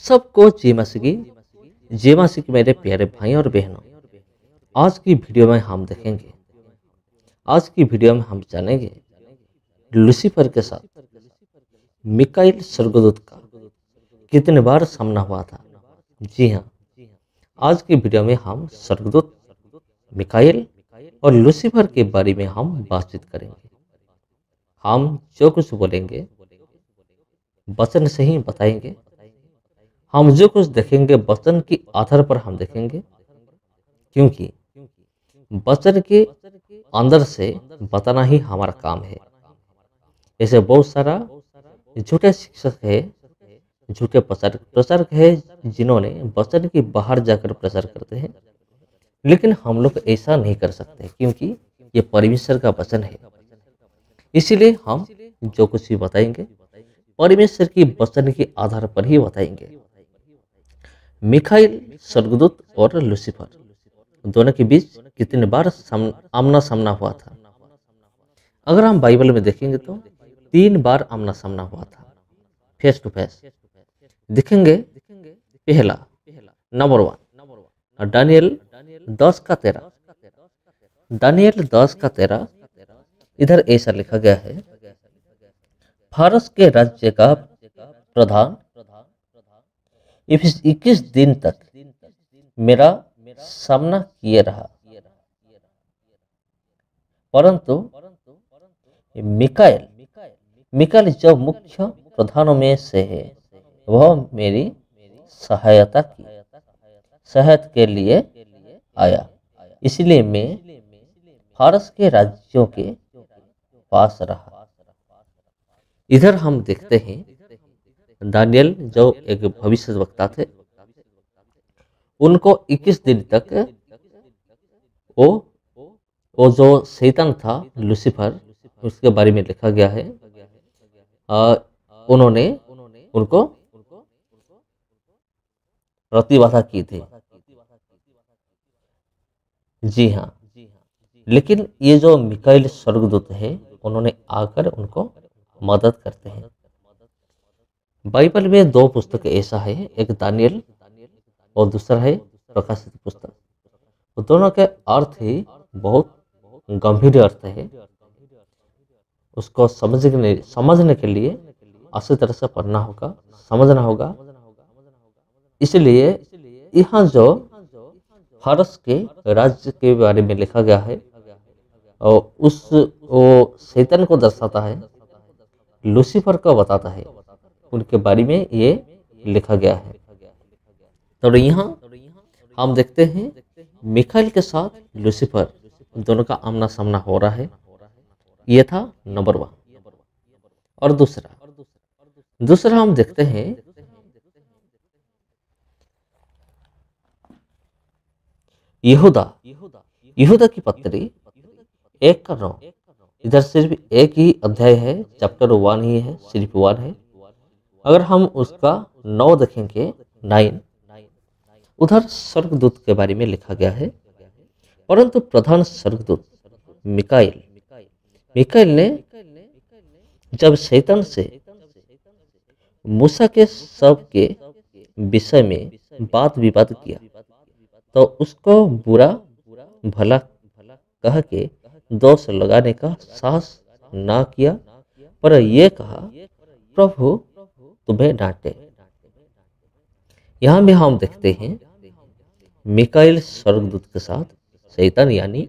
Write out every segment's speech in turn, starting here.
सबको जय मसीह की मेरे प्यारे भाई और बहनों। आज की वीडियो में हम देखेंगे, आज की वीडियो में हम जानेंगे लूसीफर के साथ मिकाइल स्वर्गदूत का कितने बार सामना हुआ था। जी हाँ, आज की वीडियो में हम स्वर्गदूत मिकाइल और लूसीफर के बारे में हम बातचीत करेंगे। हम जो कुछ बोलेंगे वचन से ही बताएंगे। हम जो कुछ देखेंगे वचन के आधार पर हम देखेंगे, क्योंकि वचन के अंदर से बताना ही हमारा काम है। ऐसे बहुत सारा झूठे शिक्षक है, झूठे प्रचारक है, जिन्होंने वचन के बाहर जाकर प्रचार करते हैं, लेकिन हम लोग ऐसा नहीं कर सकते क्योंकि ये परमेश्वर का वचन है। इसीलिए हम जो कुछ भी बताएंगे परमेश्वर की वचन के आधार पर ही बताएंगे। मिकाइल स्वर्गदूत और लूसीफर दोनों के बीच कितने बार आमना सामना हुआ था। अगर हम बाइबल में देखेंगे तो 3 बार आमना सामना हुआ था, फेस टू फेस देखेंगे। पहला नंबर 1 दानियल 10 का 13। दानियल 10 का 13 इधर ऐसा लिखा गया है, फारस के राज्य का प्रधान 21 दिन तक मेरा सामना किए रहा, परंतु मिकाइल जो मुख्य प्रधानों में से है, वह मेरी सहायता के लिए आया। इसलिए मैं फारस के राज्यों के पास रहा। इधर हम देखते हैं दानियल जो एक भविष्यवक्ता थे, उनको 21 दिन तक वो जो शैतान था लूसीफर, उसके बारे में लिखा गया है, उन्होंने उनको प्रतिबाधा की थी। जी हाँ, लेकिन ये जो मिकाइल स्वर्गदूत है, उन्होंने आकर उनको मदद करते हैं। बाइबल में 2 पुस्तक ऐसा है, एक दानियल और दूसरा है प्रकाशित पुस्तक। तो दोनों के अर्थ ही बहुत गंभीर अर्थ है। उसको समझने के लिए अच्छी तरह से पढ़ना होगा, समझना होगा। इसलिए यहाँ जो फारस के राज्य के बारे में लिखा गया है, और वो शैतान को दर्शाता है, लूसीफर को बताता है, उनके बारे में ये लिखा गया है। तो यहाँ हम देखते हैं मिकाइल के साथ लूसीफर दोनों का आमना सामना हो रहा है। ये था नंबर 1। और दूसरा हम देखते हैं यहूदा की पत्री 1 का 9। इधर सिर्फ एक ही अध्याय है, चैप्टर 1 ही है, सिर्फ 1 है। अगर हम उसका 9 देखेंगे, 9, उधर स्वर्गदूत के बारे में लिखा गया है, परंतु प्रधान स्वर्गदूत मिकाइल ने जब शैतान से मूसा के शव के विषय में बात विवाद किया, तो उसको बुरा भला कह के दोष लगाने का साहस ना किया, पर यह कहा, प्रभु तुम्हें डांटे। यहाँ में हम देखते हैं मिकाइल स्वर्गदूत के साथ शैतान यानी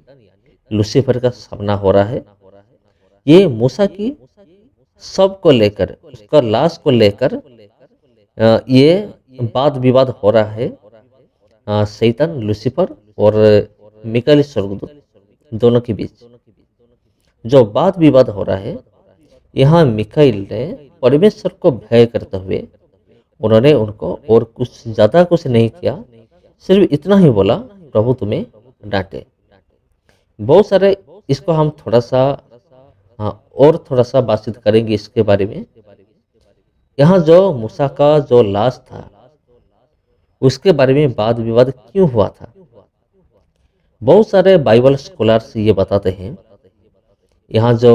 लूसीफर का सामना हो रहा है। ये मूसा की शव को लेकर, उसका लाश को लेकर ये वाद विवाद हो रहा है, शैतान लूसीफर और मिकाइल स्वर्गदूत दोनों के बीच जो वाद विवाद हो रहा है। यहाँ मिकाइल ने परमेश्वर को भय करते हुए उन्होंने उनको और कुछ ज्यादा कुछ नहीं किया, सिर्फ इतना ही बोला, प्रभु तुम्हें डांटे। बहुत सारे इसको हम थोड़ा सा बातचीत करेंगे इसके बारे में। यहाँ जो मूसा का जो लाश था, उसके बारे में वाद विवाद क्यों हुआ था। बहुत सारे बाइबल स्कॉलर्स ये बताते हैं, यहाँ जो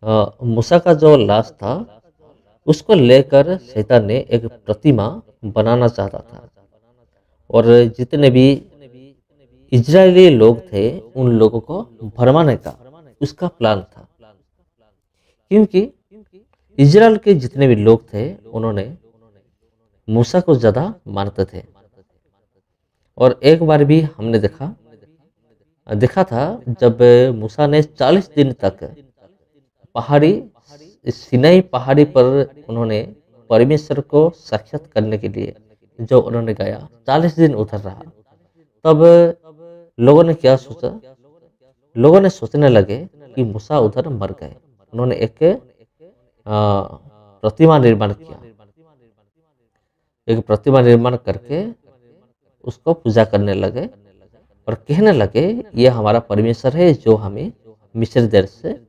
मूसा का जो लाश था, उसको लेकर शैतान ने एक प्रतिमा बनाना चाहता था। और जितने भी इजरायली लोग थे उन लोगों को भरमाने का उसका प्लान था, क्योंकि इजराइल के जितने भी लोग थे उन्होंने मूसा को ज़्यादा मानते थे। और एक बार भी हमने देखा था जब मूसा ने 40 दिन तक पहाड़ी सिनाई पहाड़ी पर उन्होंने परमेश्वर को साक्षात करने के लिए जो उन्होंने गया, 40 दिन उधर रहा। तब लोगों ने क्या सोचा, लोगों ने सोचने लगे कि मूसा उधर मर गए। उन्होंने एक प्रतिमा निर्माण किया, एक प्रतिमा निर्माण करके उसको पूजा करने लगे और कहने लगे ये हमारा परमेश्वर है जो हमें मिस्र देश से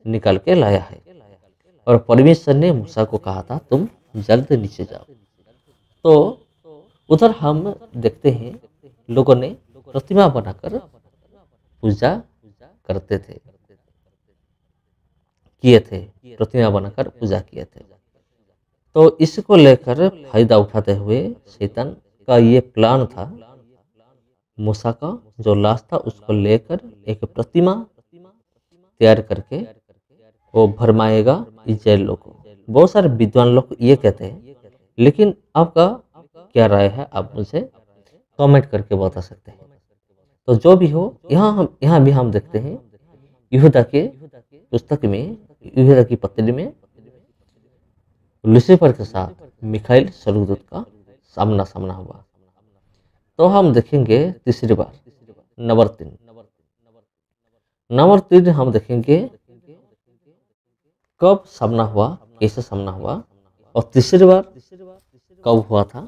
निकाल के लाया है। और परमेश्वर ने मूसा को कहा था तुम जल्द नीचे जाओ। तो उधर हम देखते हैं लोगों ने प्रतिमा बनाकर पूजा करते थे, किए थे, प्रतिमा बनाकर पूजा किए थे। तो इसको लेकर फायदा उठाते हुए शैतान का ये प्लान था, मूसा का जो लाश था उसको लेकर एक प्रतिमा तैयार करके वो भरमाएगा इजराइल लोग को। बहुत सारे विद्वान लोग ये कहते हैं, लेकिन आपका क्या राय है आप मुझे कमेंट करके बता सकते हैं। तो जो भी हो, यहाँ भी हम देखते हैं यहूदा के पुस्तक में, यहूदा की पत्री में लूसीफर के साथ मिखाइल स्वर्गदूत का सामना हुआ। तो हम देखेंगे तीसरी बार नंबर 3 हम देखेंगे कब सामना हुआ, कैसे सामना हुआ और तीसरी बार कब हुआ था।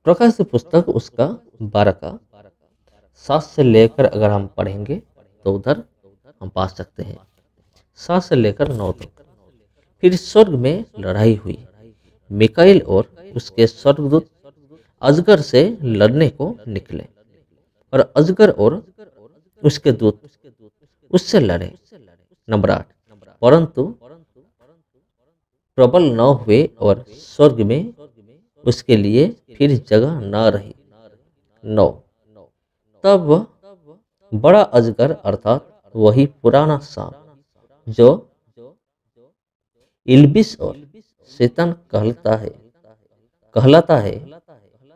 प्रकाश पुस्तक उसका 12 का 7 से लेकर अगर हम पढ़ेंगे तो उधर हम पा सकते हैं 7 से लेकर 9 तक। फिर स्वर्ग में लड़ाई हुई, मिकाइल और उसके स्वर्गदूत अजगर से लड़ने को निकले और अजगर और उसके दूत उससे लड़े। नंबर 8 परंतु प्रबल न हुए और स्वर्ग में उसके लिए फिर जगह न रही। 9 तब बड़ा अजगर अर्थात वही पुराना सांप जो इल्बिस और शैतान कहलाता है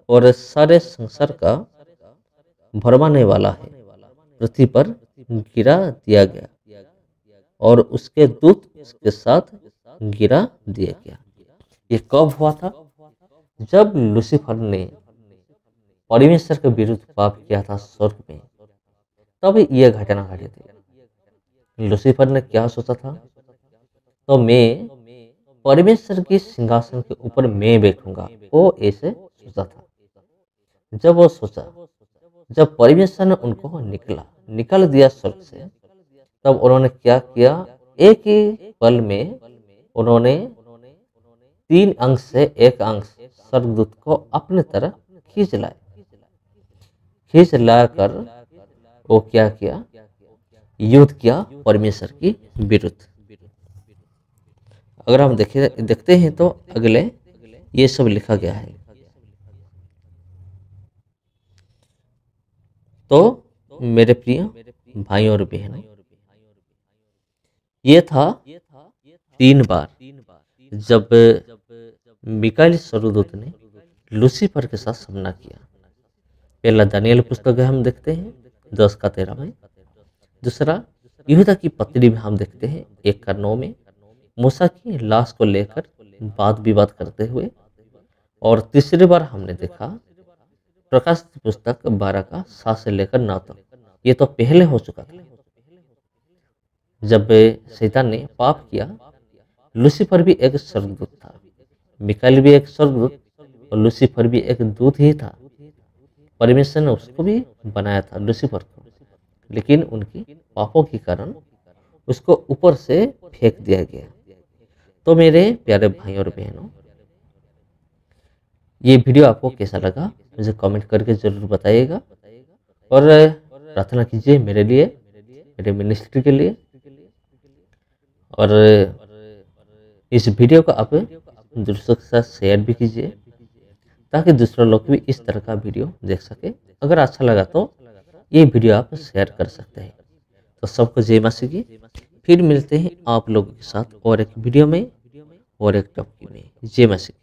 और सारे संसार का भरमाने वाला है, पृथ्वी पर गिरा दिया गया और उसके दूत उसके साथ गिरा दिया गया। ये कब हुआ था? जब लूसीफर ने परमेश्वर के विरुद्ध पाप किया था स्वर्ग में, तब यह घटना घटी थी। लूसीफर ने क्या सोचा था? तो मैं परमेश्वर के सिंहासन के ऊपर मैं बैठूंगा, वो ऐसे सोचा था। जब वो सोचा, जब परमेश्वर ने उनको निकाल दिया स्वर्ग से, तब उन्होंने क्या किया? एक ही पल में उन्होंने 3 अंश से 1 अंश स्वर्गदूत को अपने तरफ खींच लाकर वो क्या किया? युद्ध किया परमेश्वर की विरुद्ध। अगर हम देखते हैं तो अगले ये सब लिखा गया है। तो मेरे प्रिय भाइयों और बहनों, ये था 3 बार जब मिकाइल स्वर्गदूत ने लूसीफर के साथ सामना किया। पहला दानियल पुस्तक में हम देखते हैं 10 का 13 में। दूसरा यहूदा की पत्री में हम देखते हैं 1 का 9 में मूसा की लाश को लेकर वाद विवाद करते हुए। और तीसरी बार हमने देखा प्रकाश पुस्तक 12 का 7 से लेकर 9 तक। ये तो पहले हो चुका था जब शैतान ने पाप किया। लूसीफर भी एक स्वर्गदूत था, मिकाइल भी एक स्वर्गदूत और लूसीफर भी एक दूत ही था। परमेश्वर ने उसको भी बनाया था लूसीफर को, लेकिन उनकी पापों के कारण उसको ऊपर से फेंक दिया गया। तो मेरे प्यारे भाई और बहनों, ये वीडियो आपको कैसा लगा मुझे कमेंट करके जरूर बताइएगा और प्रार्थना कीजिए मेरे लिए, मेरे मिनिस्ट्री के लिए। और इस वीडियो को आप दूसरों के साथ शेयर भी कीजिए ताकि दूसरे लोग भी इस तरह का वीडियो देख सके। अगर अच्छा लगा तो ये वीडियो आप शेयर कर सकते हैं। तो सबको जय मासी की। फिर मिलते हैं आप लोगों के साथ और एक वीडियो में और एक टॉपिक में। जय मासी की।